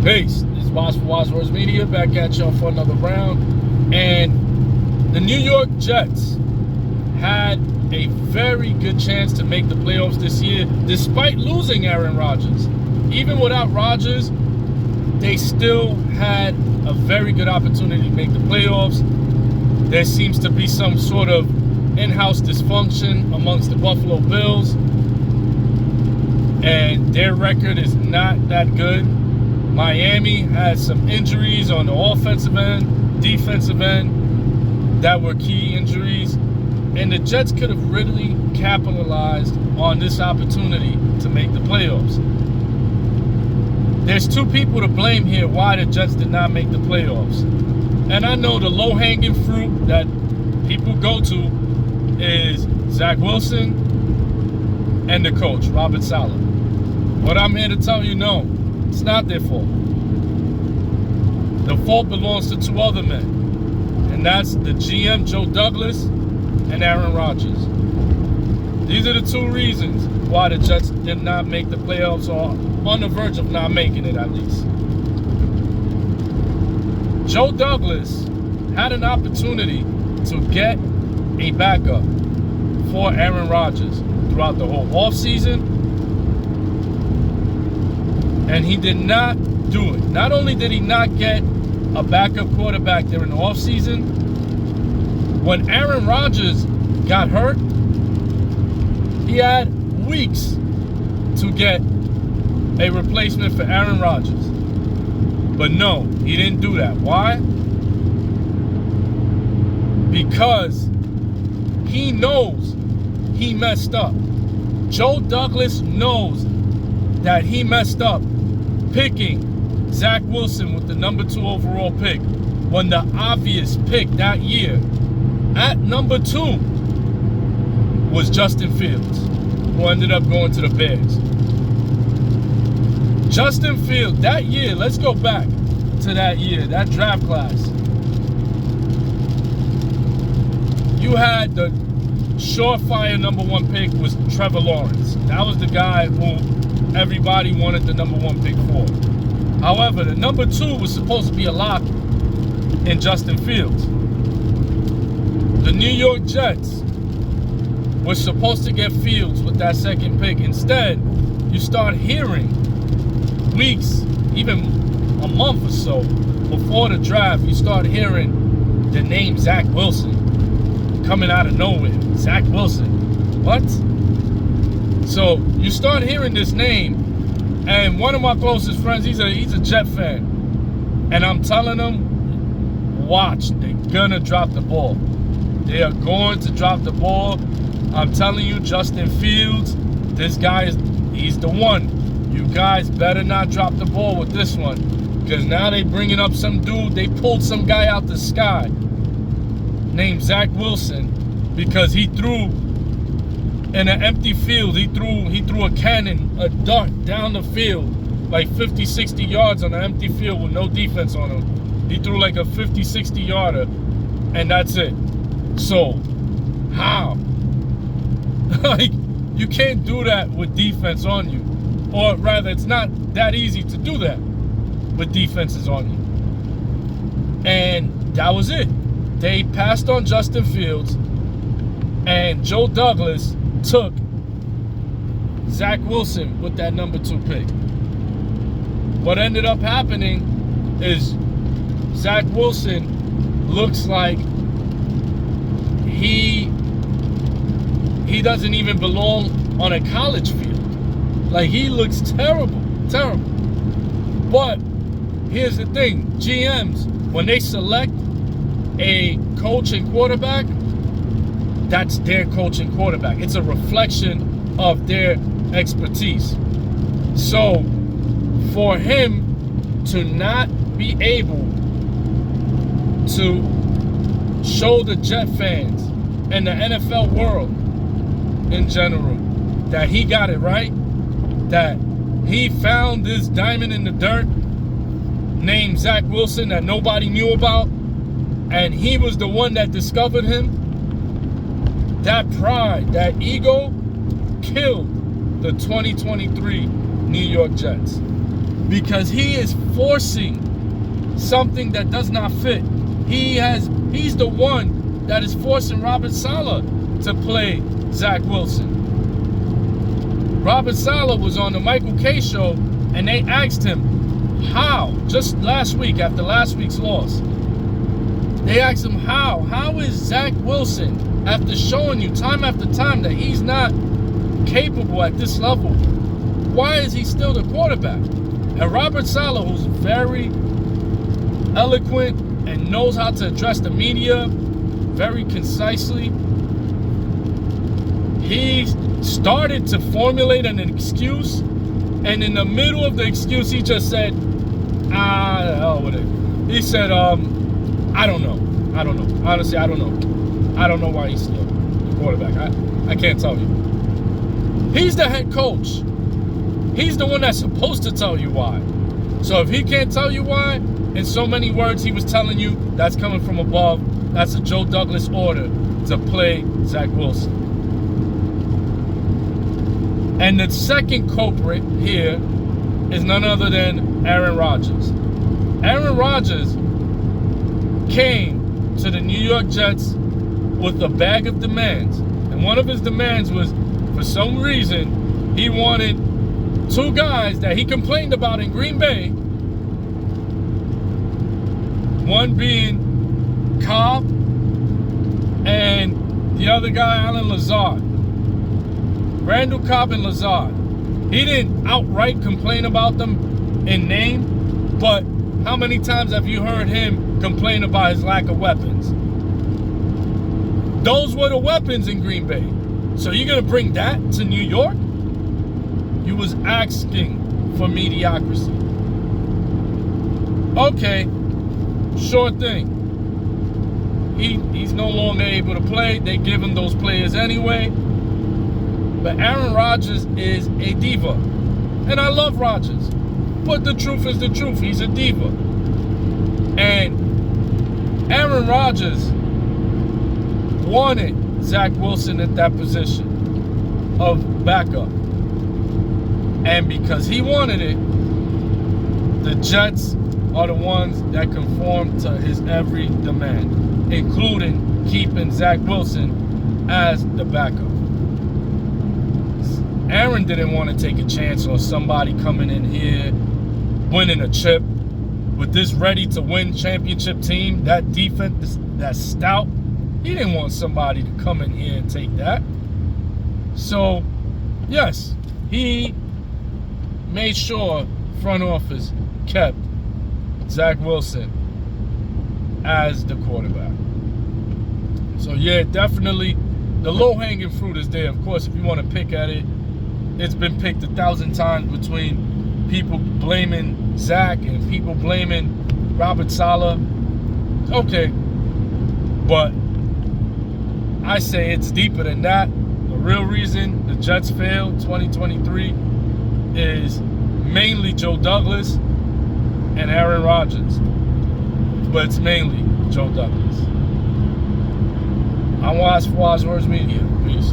Peace. This is Waz for Waz Words Media, back at y'all for another round. And the New York Jets had a very good chance to make the playoffs this year, despite losing Aaron Rodgers. Even without Rodgers, they still had a very good opportunity to make the playoffs. There seems to be some sort of in-house dysfunction amongst the Buffalo Bills, and their record is not that good. Miami had some injuries on the offensive end, defensive end, that were key injuries, and the Jets could have really capitalized on this opportunity to make the playoffs. There's two people to blame here why the Jets did not make the playoffs. And I know the low-hanging fruit that people go to is Zach Wilson and the coach, Robert Saleh. But I'm here to tell you, no, it's not their fault. The fault belongs to two other men, and that's the GM, Joe Douglas, and Aaron Rodgers. These are the two reasons why the Jets did not make the playoffs, or on the verge of not making it at least. Joe Douglas had an opportunity to get a backup for Aaron Rodgers throughout the whole offseason, and he did not do it. Not only did he not get a backup quarterback during the offseason, when Aaron Rodgers got hurt, he had weeks to get a replacement for Aaron Rodgers. But no, he didn't do that. Why? Because he knows he messed up. Joe Douglas knows that he messed up picking Zach Wilson with the number 2 overall pick, when the obvious pick that year at number 2 was Justin Fields, who ended up going to the Bears. Justin Fields, that year, let's go back to that year, that draft class. You had the surefire number 1 pick was Trevor Lawrence. That was the guy who everybody wanted the number 1 pick for. However, the number 2 was supposed to be a lock in Justin Fields. The New York Jets were supposed to get Fields with that second pick. Instead, you start hearing weeks, even a month or so before the draft, you start hearing the name Zach Wilson coming out of nowhere. Zach Wilson. What? So you start hearing this name, and one of my closest friends, he's a Jet fan, and I'm telling him, watch, they're gonna drop the ball. They are going to drop the ball. I'm telling you, Justin Fields, this guy he's the one. You guys better not drop the ball with this one, because now they bringing up some dude. They pulled some guy out the sky named Zach Wilson because he threw in an empty field. He threw a cannon, a dart down the field, like 50, 60 yards on an empty field with no defense on him. He threw like a 50, 60 yarder, and that's it. So, how? Like, you can't do that with defense on you. Or rather, it's not that easy to do that with defenses on you. And that was it. They passed on Justin Fields, and Joe Douglas took Zach Wilson with that number 2 pick. What ended up happening is Zach Wilson looks like he doesn't even belong on a college field. Like, he looks terrible, terrible. But here's the thing, GMs, when they select a coach and quarterback, that's their coach and quarterback. It's a reflection of their expertise. So for him to not be able to show the Jet fans and the NFL world in general that he got it right, that he found this diamond in the dirt named Zach Wilson that nobody knew about, and he was the one that discovered him, that pride, that ego killed the 2023 New York Jets. because he is forcing something that does not fit. He's the one that is forcing Robert Saleh to play Zach Wilson. Robert Saleh was on the Michael Kay show, and they asked him how, just last week after last week's loss, they asked him how is Zach Wilson, after showing you time after time that he's not capable at this level, why is he still the quarterback? And Robert Saleh, who's very eloquent and knows how to address the media very concisely, he started to formulate an excuse, and in the middle of the excuse, he just said, the hell with it. He said, I don't know. Honestly, I don't know. I don't know why he's still the quarterback. I can't tell you. He's the head coach. He's the one that's supposed to tell you why. So if he can't tell you why, in so many words he was telling you, that's coming from above. That's a Joe Douglas order to play Zach Wilson. And the second culprit here is none other than Aaron Rodgers. Aaron Rodgers came to the New York Jets with a bag of demands. And one of his demands was, for some reason, he wanted two guys that he complained about in Green Bay. One being Cobb and the other guy, Allen Lazard. Randall Cobb and Lazard. He didn't outright complain about them in name, but how many times have you heard him complain about his lack of weapons? Those were the weapons in Green Bay. So you're going to bring that to New York? You was asking for mediocrity. Okay, sure thing. He's no longer able to play. They give him those players anyway. But Aaron Rodgers is a diva. And I love Rodgers. But the truth is the truth. He's a diva. And Aaron Rodgers wanted Zach Wilson at that position of backup. And because he wanted it, the Jets are the ones that conform to his every demand, including keeping Zach Wilson as the backup. Aaron didn't want to take a chance on somebody coming in here, winning a chip with this ready-to-win championship team, that defense, that stout. He didn't want somebody to come in here and take that. So, yes, he made sure front office kept Zach Wilson as the quarterback. So, yeah, definitely the low-hanging fruit is there. Of course, if you want to pick at it, it's been picked 1,000 times between people blaming Zach and people blaming Robert Saleh. Okay, but I say it's deeper than that. The real reason the Jets failed 2023 is mainly Joe Douglas and Aaron Rodgers. But it's mainly Joe Douglas. I'm Waz for Waz Words Media. Peace.